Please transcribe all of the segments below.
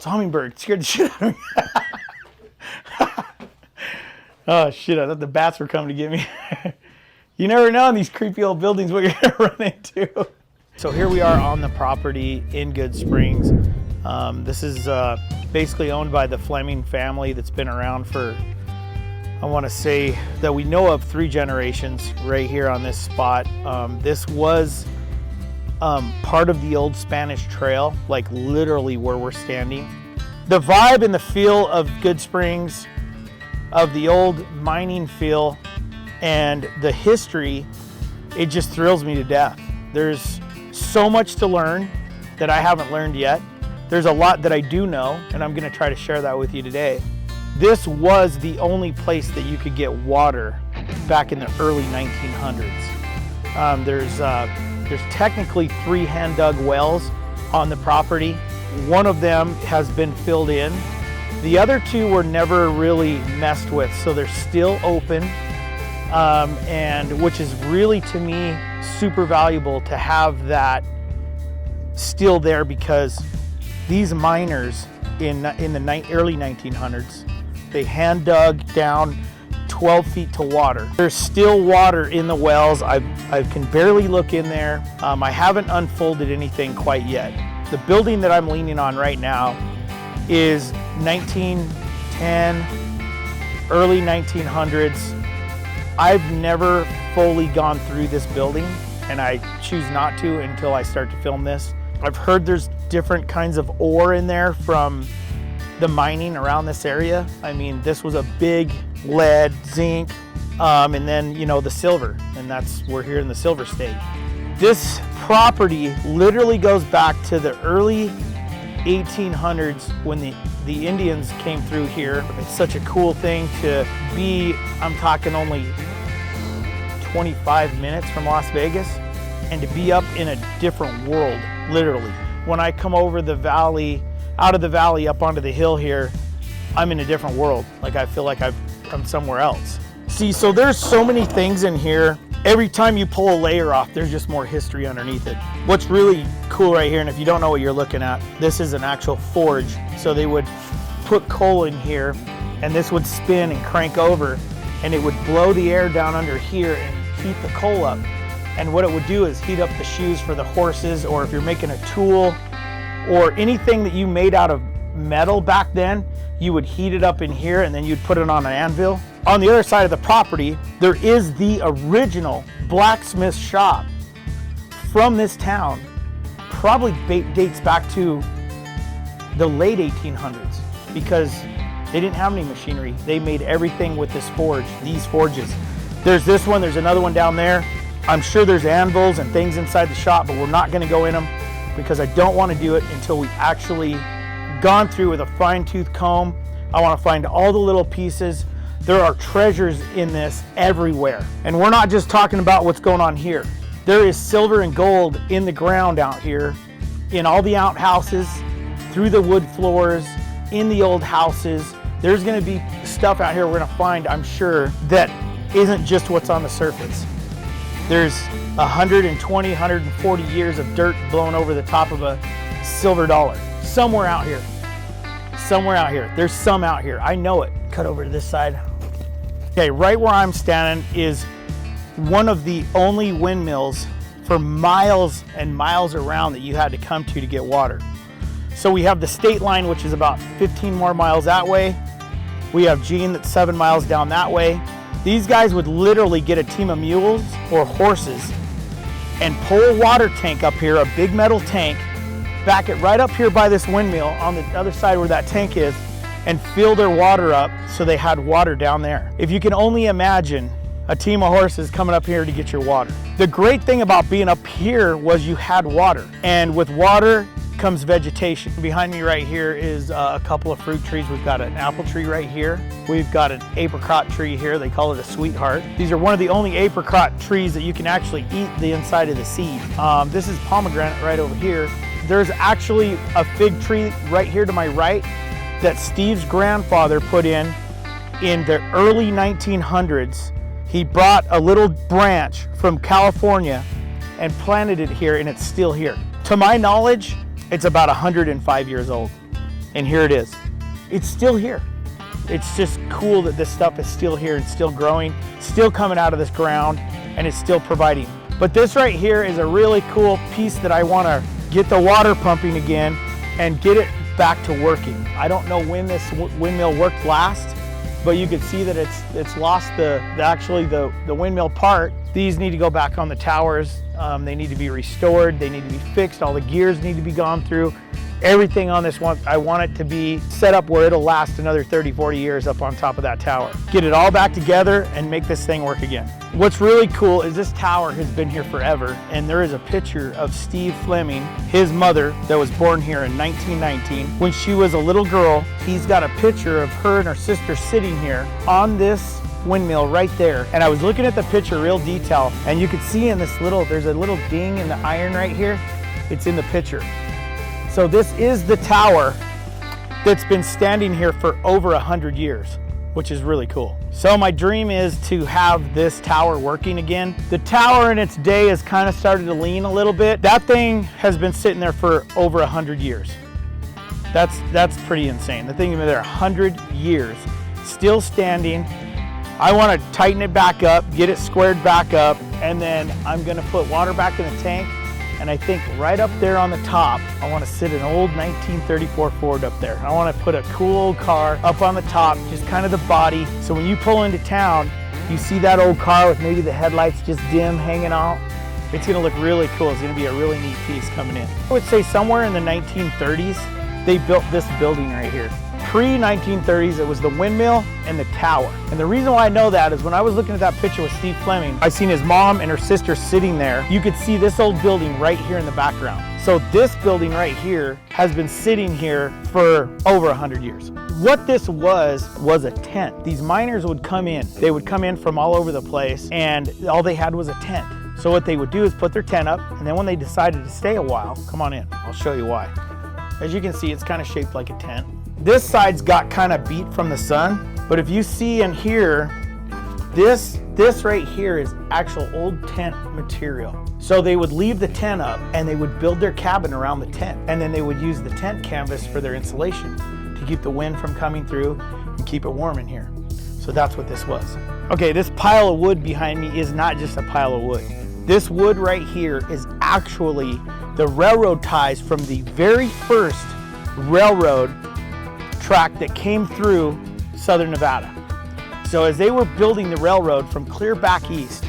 it's a hummingbird. It scared the shit out of me. Oh shit, I thought the bats were coming to get me. You never know in these creepy old buildings what you're gonna run into. So here we are on the property in Goodsprings. This is basically owned by the Fleming family that's been around for, I want to say that we know of 3 generations right here on this spot. This was part of the old Spanish Trail, like literally where we're standing. The vibe and the feel of Goodsprings, of the old mining feel and the history, it just thrills me to death. There's so much to learn that I haven't learned yet. There's a lot that I do know, and I'm gonna try to share that with you today. This was the only place that you could get water back in the early 1900s. There's technically 3 hand-dug wells on the property. One of them has been filled in. The other 2 were never really messed with, so they're still open, and which is really, to me, super valuable to have that still there, because these miners in the early 1900s, they hand dug down 12 feet to water. There's still water in the wells. I can barely look in there. I haven't unfolded anything quite yet. The building that I'm leaning on right now is 1910, early 1900s. I've never fully gone through this building, and I choose not to until I start to film this. I've heard there's different kinds of ore in there from the mining around this area. I mean, this was a big lead, zinc, and then, you know, the silver, and we're here in the silver state. This property literally goes back to the early 1800s when the Indians came through here. It's such a cool thing to be, I'm talking only 25 minutes from Las Vegas, and to be up in a different world, literally. When I come over the valley, out of the valley up onto the hill here, I'm in a different world. Like, I feel like I'm somewhere else. See, so there's so many things in here. Every time you pull a layer off, there's just more history underneath it. What's really cool right here, and if you don't know what you're looking at, this is an actual forge. So they would put coal in here, and this would spin and crank over, and it would blow the air down under here and heat the coal up. And what it would do is heat up the shoes for the horses, or if you're making a tool, or anything that you made out of metal back then, you would heat it up in here and then you'd put it on an anvil. On the other side of the property, there is the original blacksmith shop from this town. Probably dates back to the late 1800s, because they didn't have any machinery. They made everything with this forge, these forges. There's this one, there's another one down there. I'm sure there's anvils and things inside the shop, but we're not gonna go in them because I don't wanna do it until we've actually gone through with a fine-tooth comb. I wanna find all the little pieces. There are treasures in this everywhere. And we're not just talking about what's going on here. There is silver and gold in the ground out here, in all the outhouses, through the wood floors, in the old houses. There's gonna be stuff out here we're gonna find, I'm sure, that isn't just what's on the surface. There's 120, 140 years of dirt blown over the top of a silver dollar. Somewhere out here. Somewhere out here. There's some out here. I know it. Cut over to this side. Okay, right where I'm standing is one of the only windmills for miles and miles around that you had to come to get water. So we have the state line, which is about 15 more miles that way. We have Gene that's 7 miles down that way. These guys would literally get a team of mules or horses and pull a water tank up here, a big metal tank, back it right up here by this windmill on the other side where that tank is, and fill their water up so they had water down there. If you can only imagine a team of horses coming up here to get your water. The great thing about being up here was you had water, and with water comes vegetation. Behind me right here is a couple of fruit trees. We've got an apple tree right here. We've got an apricot tree here. They call it a sweetheart. These are one of the only apricot trees that you can actually eat the inside of the seed. This is pomegranate right over here. There's actually a fig tree right here to my right that Steve's grandfather put in the early 1900s. He brought a little branch from California and planted it here, and it's still here. To my knowledge, it's about 105 years old. And here it is. It's still here. It's just cool that this stuff is still here and still growing, still coming out of this ground, and it's still providing. But this right here is a really cool piece that I want to get the water pumping again and get it back to working. I don't know when this windmill worked last, but you can see that it's lost the windmill part. These need to go back on the towers. They need to be restored. They need to be fixed. All the gears need to be gone through. Everything on this one, I want it to be set up where it'll last another 30, 40 years up on top of that tower. Get it all back together and make this thing work again. What's really cool is this tower has been here forever, and there is a picture of Steve Fleming, his mother, that was born here in 1919. When she was a little girl, he's got a picture of her and her sister sitting here on this windmill right there. And I was looking at the picture real detail, and you could see in this there's a little ding in the iron right here. It's in the picture. So this is the tower that's been standing here for over 100 years, which is really cool. So my dream is to have this tower working again. The tower in its day has kind of started to lean a little bit. That thing has been sitting there for over 100 years. That's pretty insane. The thing has been there 100 years, still standing. I want to tighten it back up, get it squared back up, and then I'm gonna put water back in the tank. And I think right up there on the top, I want to sit an old 1934 Ford up there. I want to put a cool old car up on the top, just kind of the body. So when you pull into town, you see that old car with maybe the headlights just dim hanging out. It's going to look really cool. It's going to be a really neat piece coming in. I would say somewhere in the 1930s, they built this building right here. Pre-1930s, it was the windmill and the tower. And the reason why I know that is when I was looking at that picture with Steve Fleming, I seen his mom and her sister sitting there. You could see this old building right here in the background. So this building right here has been sitting here for over 100 years. What this was a tent. These miners would come in. They would come in from all over the place, and all they had was a tent. So what they would do is put their tent up, and then when they decided to stay a while, come on in, I'll show you why. As you can see, it's kind of shaped like a tent. This side's got kind of beat from the sun, but if you see in here, this right here is actual old tent material. So they would leave the tent up and they would build their cabin around the tent, and then they would use the tent canvas for their insulation to keep the wind from coming through and keep it warm in here. So that's what this was. Okay, this pile of wood behind me is not just a pile of wood. This wood right here is actually the railroad ties from the very first railroad track that came through southern Nevada. So as they were building the railroad from clear back east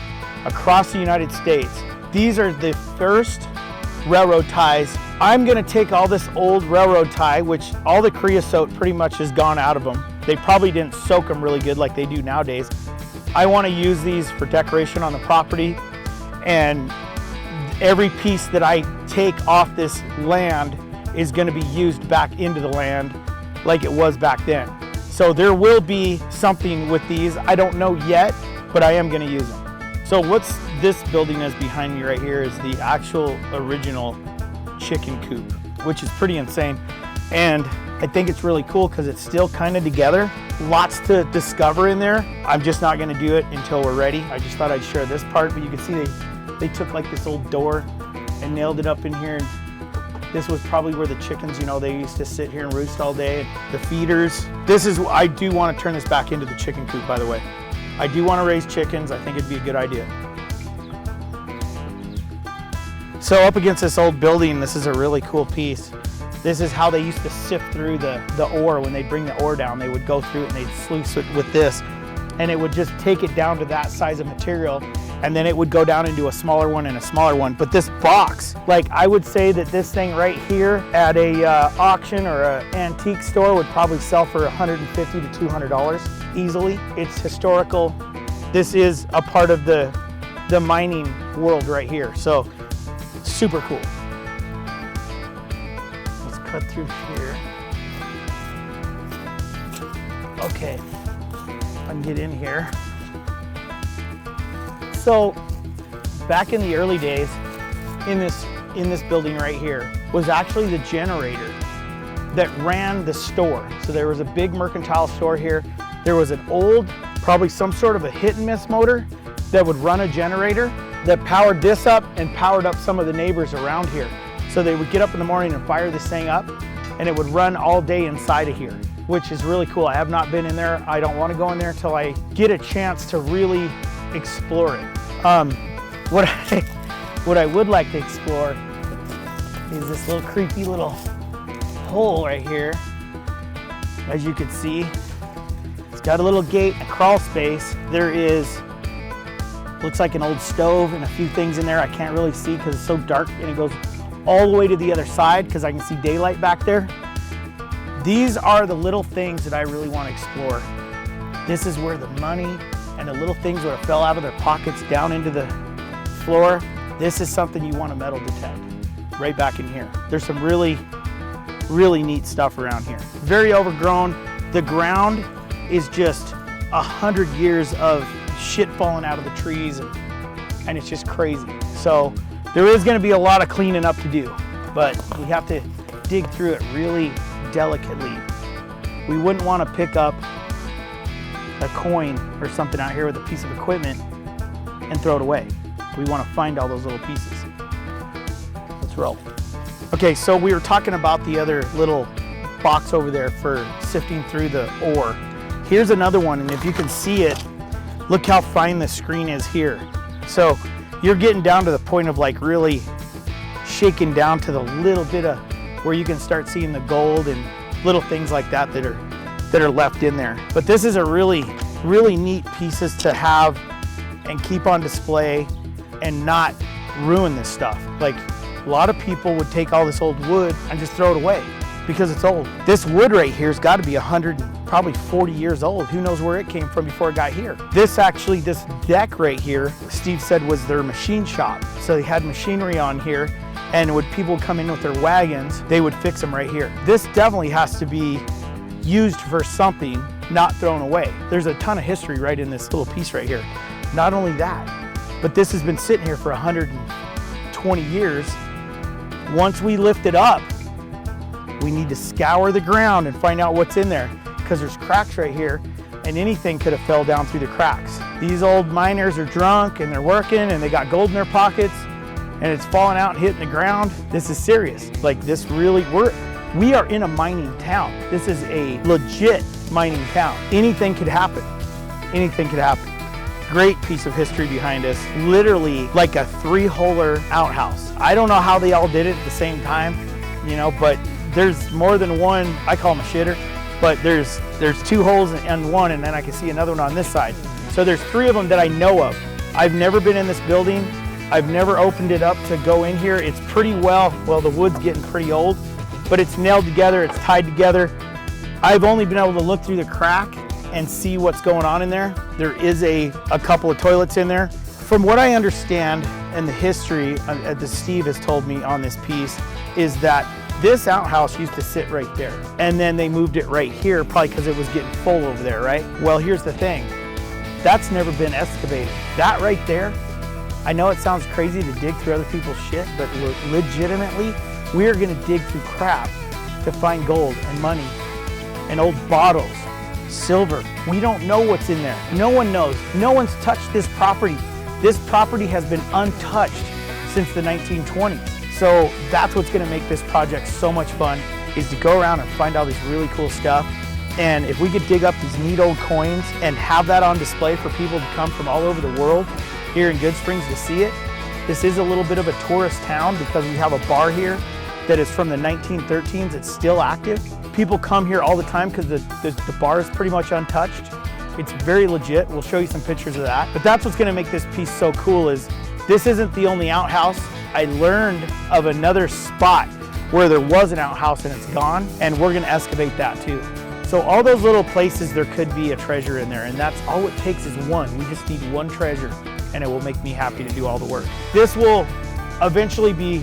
across the United States, these are the first railroad ties. I'm gonna take all this old railroad tie, which all the creosote pretty much has gone out of them. They probably didn't soak them really good like they do nowadays. I wanna use these for decoration on the property, and every piece that I take off this land is gonna be used back into the land like it was back then. So there will be something with these. I don't know yet, but I am gonna use them. So what's this building is behind me right here is the actual original chicken coop, which is pretty insane. And I think it's really cool because it's still kind of together. Lots to discover in there. I'm just not gonna do it until we're ready. I just thought I'd share this part, but you can see they took like this old door and nailed it up in here. And this was probably where the chickens, you know, they used to sit here and roost all day. The feeders. I do want to turn this back into the chicken coop, by the way. I do want to raise chickens. I think it'd be a good idea. So up against this old building, this is a really cool piece. This is how they used to sift through the ore. When they'd bring the ore down, they would go through it and they'd sluice it with this. And it would just take it down to that size of material. And then it would go down into a smaller one and a smaller one. But this box, like I would say that this thing right here at a auction or an antique store would probably sell for $150 to $200 easily. It's historical. This is a part of the mining world right here. So super cool. Let's cut through here. Okay, I can get in here. So back in the early days, in this building right here was actually the generator that ran the store. So there was a big mercantile store here. There was an old, probably some sort of a hit and miss motor that would run a generator that powered this up and powered up some of the neighbors around here. So they would get up in the morning and fire this thing up, and it would run all day inside of here, which is really cool. I have not been in there. I don't want to go in there until I get a chance to really explore it. What I would like to explore is this little creepy little hole right here. As you can see, it's got a little gate, a crawl space. There is, looks like an old stove and a few things in there I can't really see because it's so dark, and it goes all the way to the other side because I can see daylight back there. These are the little things that I really want to explore. This is where the money and the little things that fell out of their pockets down into the floor. This is something you want to metal detect right back in here. There's some really neat stuff around here. Very overgrown. The ground is just 100 years of shit falling out of the trees, and it's just crazy. So there is going to be a lot of cleaning up to do, but we have to dig through it really delicately. We wouldn't want to pick up a coin or something out here with a piece of equipment and throw it away. We want to find all those little pieces. Let's roll. Okay, so we were talking about the other little box over there for sifting through the ore. Here's another one, and if you can see it, look how fine the screen is here. So you're getting down to the point of like really shaking down to the little bit of where you can start seeing the gold and little things like that that are left in there. But this is a really neat pieces to have and keep on display and not ruin this stuff. Like, a lot of people would take all this old wood and just throw it away because it's old. This wood right here's got to be 100, probably 40 years old. Who knows where it came from before it got here. This deck right here, Steve said was their machine shop. So they had machinery on here, and when people come in with their wagons, they would fix them right here. This definitely has to be used for something, not thrown away. There's a ton of history right in this little piece right here. Not only that, but this has been sitting here for 120 years. Once we lift it up, we need to scour the ground and find out what's in there, because there's cracks right here, and anything could have fell down through the cracks. These old miners are drunk and they're working and they got gold in their pockets, and it's falling out and hitting the ground. This is serious. Like, this really, we are in a mining town. This is a legit mining town. Anything could happen. Anything could happen. Great piece of history behind us. Literally like a 3-holer outhouse. I don't know how they all did it at the same time, you know, but there's more than one. I call them a shitter, but there's 2 holes in one, and then I can see another one on this side. So there's 3 of them that I know of. I've never been in this building. I've never opened it up to go in here. It's pretty well, the wood's getting pretty old, but it's nailed together, it's tied together. I've only been able to look through the crack and see what's going on in there. There is a couple of toilets in there. From what I understand, and the history that Steve has told me on this piece, is that this outhouse used to sit right there, and then they moved it right here, probably because it was getting full over there, right? Well, here's the thing. That's never been excavated. That right there, I know it sounds crazy to dig through other people's shit, but legitimately, we are gonna dig through crap to find gold and money and old bottles, silver. We don't know what's in there. No one knows. No one's touched this property. This property has been untouched since the 1920s. So that's what's gonna make this project so much fun, is to go around and find all this really cool stuff. And if we could dig up these neat old coins and have that on display for people to come from all over the world here in Goodsprings to see it. This is a little bit of a tourist town because we have a bar here that is from the 1913s. It's still active. People come here all the time because the bar is pretty much untouched. It's very legit. We'll show you some pictures of that. But that's what's gonna make this piece so cool, is this isn't the only outhouse. I learned of another spot where there was an outhouse and it's gone, and we're gonna excavate that too. So all those little places, there could be a treasure in there, and that's all it takes is one. We just need one treasure, and it will make me happy to do all the work. This will eventually be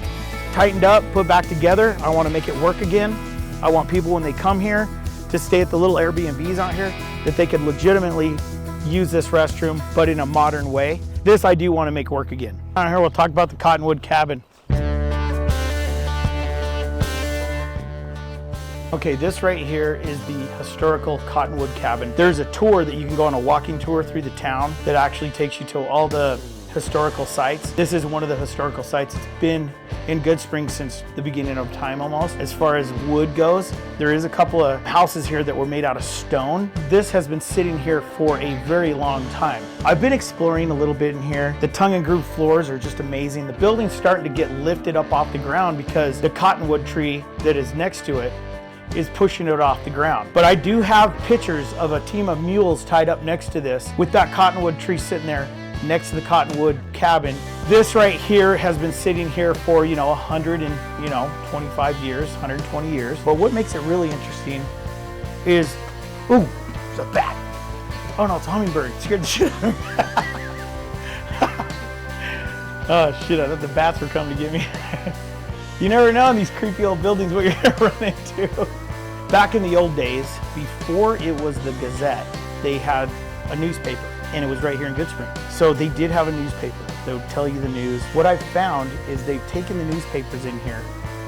tightened up, put back together. I wanna make it work again. I want people, when they come here, to stay at the little Airbnbs out here, that they could legitimately use this restroom, but in a modern way. This I do want to make work again. Out here, we'll talk about the Cottonwood cabin. Okay, this right here is the historical Cottonwood cabin. There's a tour that you can go on, a walking tour through the town, that actually takes you to all the historical sites. This is one of the historical sites. It's been in Goodsprings since the beginning of time almost. As far as wood goes, there is a couple of houses here that were made out of stone. This has been sitting here for a very long time. I've been exploring a little bit in here. The tongue and groove floors are just amazing. The building's starting to get lifted up off the ground because the cottonwood tree that is next to it is pushing it off the ground. But I do have pictures of a team of mules tied up next to this with that cottonwood tree sitting there next to the cottonwood cabin. This right here has been sitting here for, 125 years, 120 years. But what makes it really interesting is, ooh, there's a bat. Oh no, it's a hummingbird. It scared the shit out of me. Oh shit, I thought the bats were coming to get me. You never know in these creepy old buildings what you're gonna run into. Back in the old days, before it was the Gazette, they had a newspaper, and it was right here in Goodsprings. So they did have a newspaper that would tell you the news. What I've found is they've taken the newspapers in here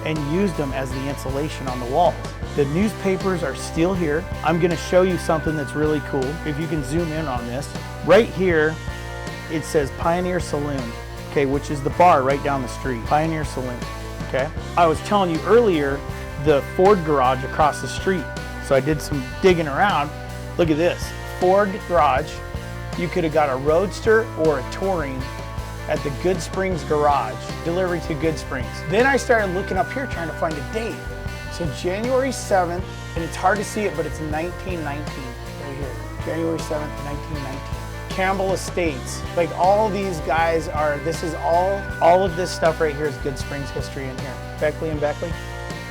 and used them as the insulation on the walls. The newspapers are still here. I'm gonna show you something that's really cool. If you can zoom in on this. Right here, it says Pioneer Saloon, okay, which is the bar right down the street, Pioneer Saloon, okay? I was telling you earlier, the Ford garage across the street. So I did some digging around. Look at this, Ford garage. You could have got a Roadster or a Touring at the Goodsprings garage, delivery to Goodsprings. Then I started looking up here trying to find a date. So January 7th, and it's hard to see it, but it's 1919 right here. January 7th, 1919. Campbell Estates. Like all these guys are, this is all of this stuff right here is Goodsprings history in here. Beckley and Beckley.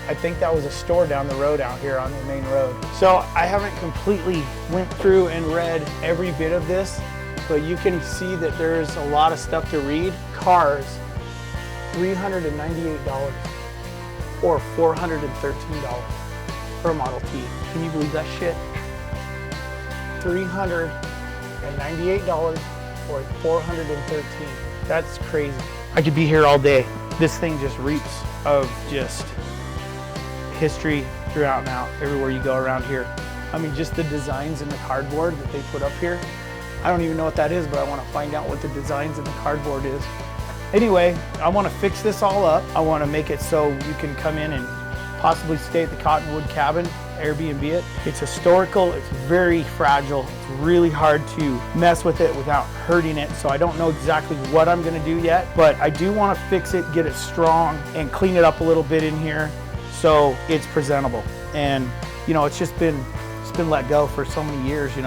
I think that was a store down the road out here on the main road. So I haven't completely went through and read every bit of this, but you can see that there's a lot of stuff to read. Cars, $398 or $413 for a Model T. Can you believe that shit? $398 or $413. That's crazy. I could be here all day. This thing just reeks of just history throughout now, everywhere you go around here. I mean, just the designs in the cardboard that they put up here. I don't even know what that is, but I want to find out what the designs in the cardboard is. Anyway, I want to fix this all up. I want to make it so you can come in and possibly stay at the Cottonwood cabin, Airbnb it. It's historical, it's very fragile. It's really hard to mess with it without hurting it. So I don't know exactly what I'm going to do yet, but I do want to fix it, get it strong, and clean it up a little bit in here so it's presentable. And it's just been let go for so many years, and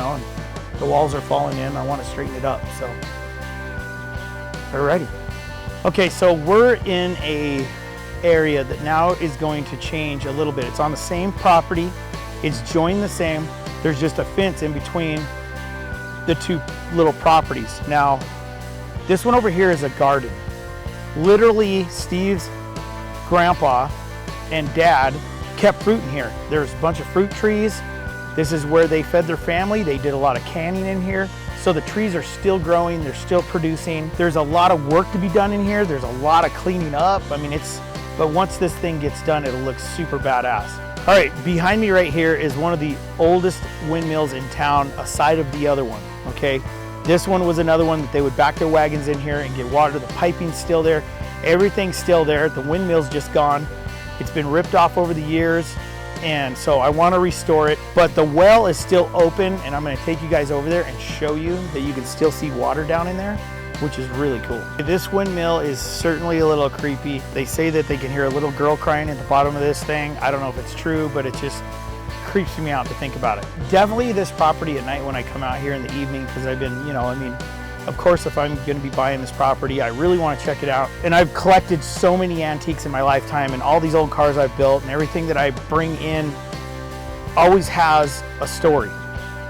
the walls are falling in. I want to straighten it up, so. Alrighty. Okay, so we're in a area that now is going to change a little bit. It's on the same property. It's joined the same. There's just a fence in between the two little properties. Now, this one over here is a garden. Literally, Steve's grandpa and dad kept fruit in here. There's a bunch of fruit trees. This is where they fed their family. They did a lot of canning in here. So the trees are still growing, they're still producing. There's a lot of work to be done in here. There's a lot of cleaning up. I mean, but once this thing gets done, it'll look super badass. All right, behind me right here is one of the oldest windmills in town, aside of the other one, okay? This one was another one that they would back their wagons in here and get water. The piping's still there. Everything's still there. The windmill's just gone. It's been ripped off over the years. And so I want to restore it, but the well is still open, and I'm going to take you guys over there and show you that you can still see water down in there, which is really cool. This windmill is certainly a little creepy. They say that they can hear a little girl crying at the bottom of this thing. I don't know if it's true, but it just creeps me out to think about it. Definitely this property at night when I come out here in the evening, because I've been, of course, if I'm going to be buying this property, I really want to check it out. And I've collected so many antiques in my lifetime, and all these old cars I've built and everything that I bring in always has a story.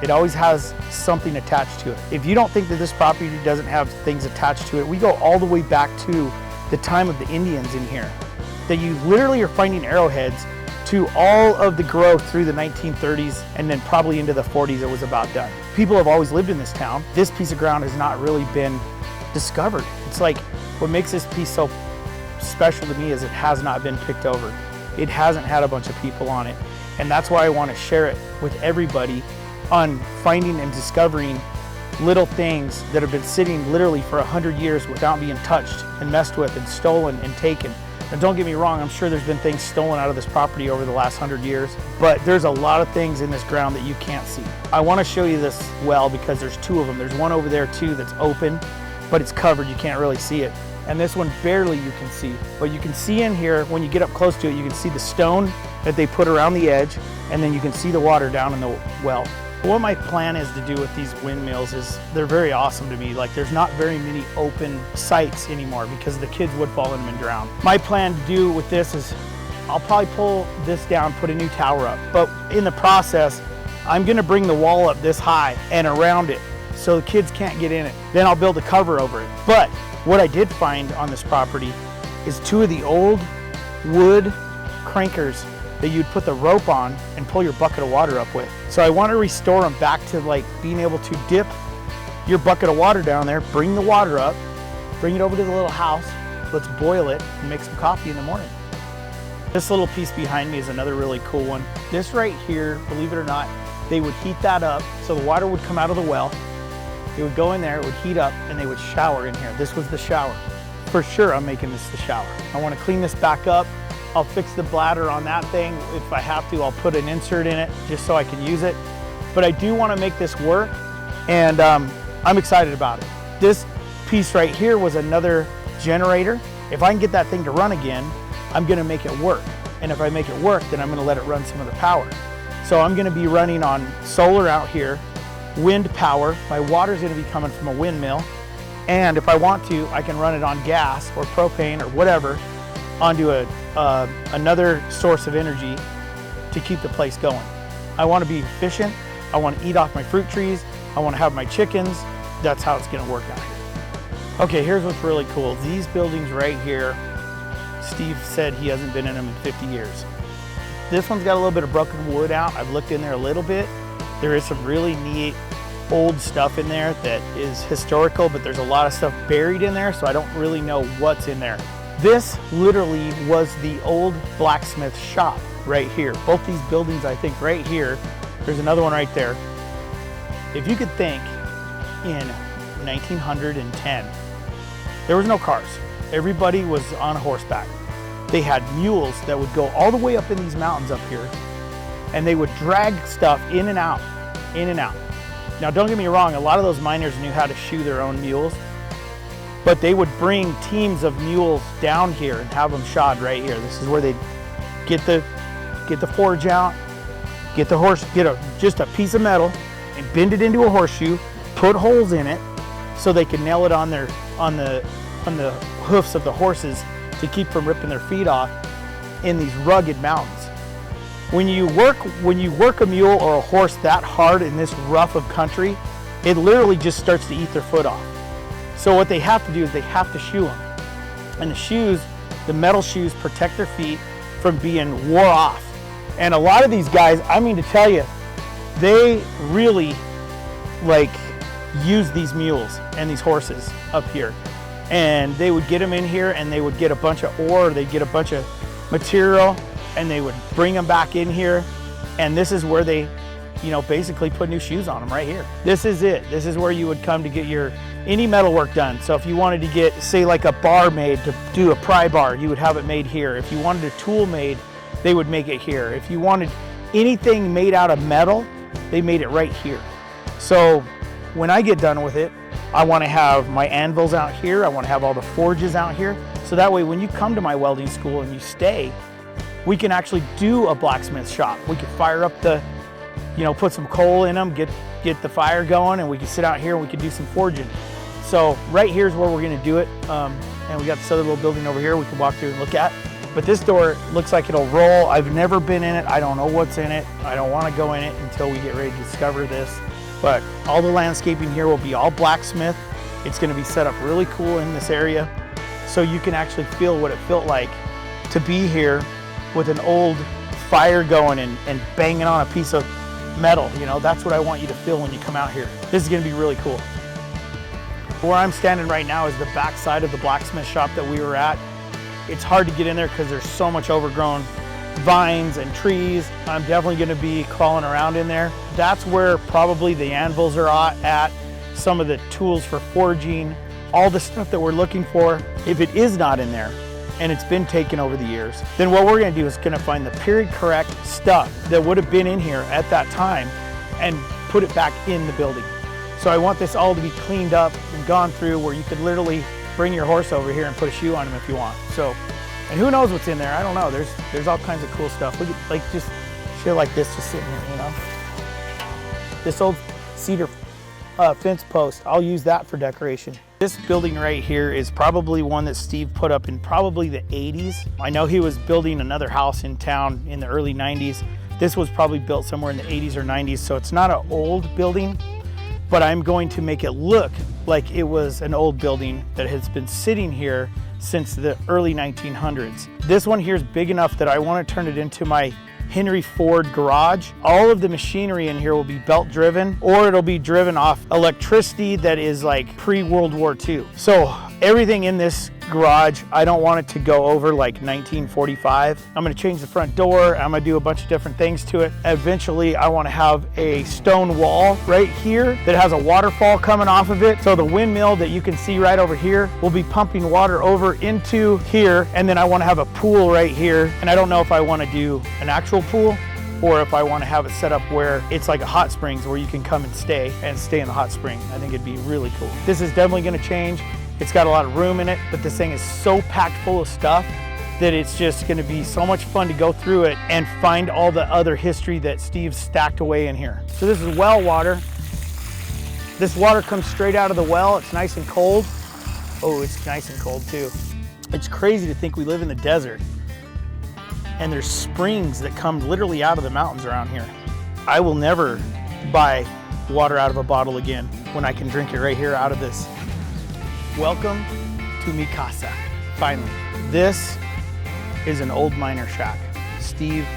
It always has something attached to it. If you don't think that this property doesn't have things attached to it, we go all the way back to the time of the Indians in here. That you literally are finding arrowheads to all of the growth through the 1930s, and then probably into the 40s it was about done. People have always lived in this town. This piece of ground has not really been discovered. It's like, what makes this piece so special to me is it has not been picked over. It hasn't had a bunch of people on it. And that's why I want to share it with everybody on finding and discovering little things that have been sitting literally for 100 years without being touched and messed with and stolen and taken. And don't get me wrong, I'm sure there's been things stolen out of this property over the last 100 years, but there's a lot of things in this ground that you can't see. I want to show you this well because there's two of them. There's one over there too that's open, but it's covered, you can't really see it. And this one barely you can see, but you can see in here, when you get up close to it, you can see the stone that they put around the edge, and then you can see the water down in the well. What my plan is to do with these windmills is they're very awesome to me. Like, there's not very many open sites anymore because the kids would fall in them and drown. My plan to do with this is I'll probably pull this down, put a new tower up. But in the process, I'm gonna bring the wall up this high and around it so the kids can't get in it. Then I'll build a cover over it. But what I did find on this property is two of the old wood crankers that you'd put the rope on and pull your bucket of water up with. So I want to restore them back to like being able to dip your bucket of water down there, bring the water up, bring it over to the little house, let's boil it and make some coffee in the morning. This little piece behind me is another really cool one. This right here, believe it or not, they would heat that up so the water would come out of the well. It would go in there, it would heat up, and they would shower in here. This was the shower. For sure I'm making this the shower. I want to clean this back up. I'll fix the bladder on that thing. If I have to, I'll put an insert in it just so I can use it. But I do want to make this work, and I'm excited about it. This piece right here was another generator. If I can get that thing to run again, I'm going to make it work. And if I make it work, then I'm going to let it run some of the power. So I'm going to be running on solar out here, wind power. My water's going to be coming from a windmill. And if I want to, I can run it on gas or propane or whatever onto another source of energy to keep the place going. I want to be efficient. I want to eat off my fruit trees. I want to have my chickens. That's how it's going to work out here. Okay, here's what's really cool. These buildings right here, Steve said he hasn't been in them in 50 years. This one's got a little bit of broken wood out. I've looked in there a little bit. There is some really neat old stuff in there that is historical, but there's a lot of stuff buried in there, so I don't really know what's in there. This literally was the old blacksmith shop right here. Both these buildings, I think right here, there's another one right there. If you could think in 1910, there was no cars. Everybody was on horseback. They had mules that would go all the way up in these mountains up here, and they would drag stuff in and out, in and out. Now don't get me wrong, a lot of those miners knew how to shoe their own mules, but they would bring teams of mules down here and have them shod right here. This is where they'd get the forge out, get the horse, just a piece of metal and bend it into a horseshoe, put holes in it so they could nail it on the hoofs of the horses to keep from ripping their feet off in these rugged mountains. When you work a mule or a horse that hard in this rough of country, it literally just starts to eat their foot off. So what they have to do is they have to shoe them. And the shoes, the metal shoes, protect their feet from being wore off. And a lot of these guys, I mean to tell you, they really use these mules and these horses up here. And they would get them in here and they would get a bunch of ore, they'd get a bunch of material, and they would bring them back in here. And this is where they, basically put new shoes on them right here. This is it. This is where you would come to get any metal work done. So if you wanted to get, say, like a bar made to do a pry bar, you would have it made here. If you wanted a tool made, they would make it here. If you wanted anything made out of metal, they made it right here. So when I get done with it, I want to have my anvils out here. I want to have all the forges out here. So that way, when you come to my welding school and you stay, we can actually do a blacksmith shop. We could fire up put some coal in them, get the fire going, and we can sit out here and we can do some forging. So right here is where we're going to do it. And we got this other little building over here we can walk through and look at. But this door looks like it'll roll. I've never been in it. I don't know what's in it. I don't want to go in it until we get ready to discover this. But all the landscaping here will be all blacksmith. It's going to be set up really cool in this area, so you can actually feel what it felt like to be here with an old fire going and banging on a piece of metal. That's what I want you to feel when you come out here. This is going to be really cool. Where I'm standing right now is the back side of the blacksmith shop that we were at. It's hard to get in there because there's so much overgrown vines and trees. I'm definitely going to be crawling around in there. That's where probably the anvils are at. some of the tools for forging, all the stuff that we're looking for. If it is not in there and it's been taken over the years, then what we're gonna do is gonna find the period correct stuff that would have been in here at that time and put it back in the building. So I want this all to be cleaned up and gone through where you could literally bring your horse over here and put a shoe on him if you want. So, and who knows what's in there? I don't know. There's all kinds of cool stuff. Look at, like, just shit like this just sitting here, you know? This old cedar fence post, I'll use that for decoration. This building right here is probably one that Steve put up in probably the 80s. I know he was building another house in town in the early 90s. This was probably built somewhere in the 80s or 90s, so it's not an old building, but I'm going to make it look like it was an old building that has been sitting here since the early 1900s. This one here is big enough that I want to turn it into my Henry Ford garage. All of the machinery in here will be belt driven, or it'll be driven off electricity that is like pre-World War II. So everything in this garage, I don't want it to go over like 1945. I'm gonna change the front door. I'm gonna do a bunch of different things to it. Eventually, I wanna have a stone wall right here that has a waterfall coming off of it. So the windmill that you can see right over here will be pumping water over into here. And then I wanna have a pool right here. And I don't know if I wanna do an actual pool or if I wanna have it set up where it's like a hot springs where you can come and stay in the hot spring. I think it'd be really cool. This is definitely gonna change. It's got a lot of room in it, but this thing is so packed full of stuff that it's just gonna be so much fun to go through it and find all the other history that Steve stacked away in here. So this is well water. This water comes straight out of the well. It's nice and cold. Oh, it's nice and cold too. It's crazy to think we live in the desert and there's springs that come literally out of the mountains around here. I will never buy water out of a bottle again when I can drink it right here out of this. Welcome to Mi Casa, finally. This is an old miner shack. Steve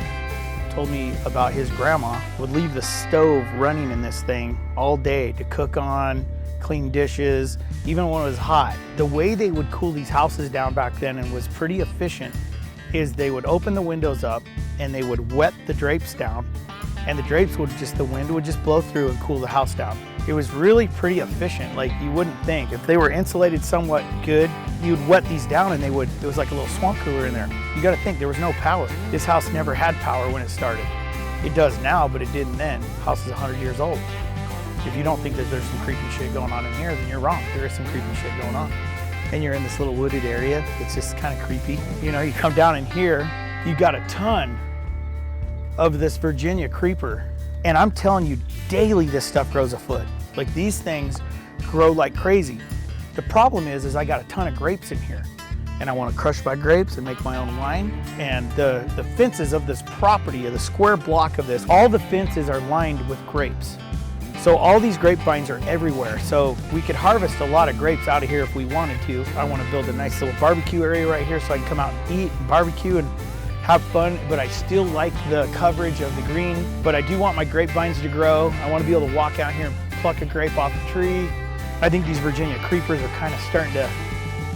told me about his grandma would leave the stove running in this thing all day to cook on, clean dishes, even when it was hot. The way they would cool these houses down back then and was pretty efficient is they would open the windows up and they would wet the drapes down, and the drapes would the wind would just blow through and cool the house down. It was really pretty efficient. Like, you wouldn't think. If they were insulated somewhat good, you'd wet these down and it was like a little swamp cooler in there. You gotta think, there was no power. This house never had power when it started. It does now, but it didn't then. The house is 100 years old. If you don't think that there's some creepy shit going on in here, then you're wrong. There is some creepy shit going on. And you're in this little wooded area that's just kind of creepy. You know, you come down in here, you got a ton of this Virginia creeper. And I'm telling you, daily this stuff grows a foot. Like, these things grow like crazy. The problem is I got a ton of grapes in here and I want to crush my grapes and make my own wine. And the fences of this property, of the square block of this, all the fences are lined with grapes. So all these grapevines are everywhere. So we could harvest a lot of grapes out of here if we wanted to. I want to build a nice little barbecue area right here so I can come out and eat and barbecue and have fun, but I still like the coverage of the green. But I do want my grapevines to grow. I want to be able to walk out here and pluck a grape off a tree. I think these Virginia creepers are kind of starting to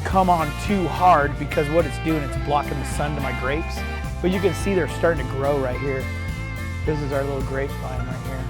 come on too hard because what it's doing, it's blocking the sun to my grapes. But you can see they're starting to grow right here. This is our little grapevine right here.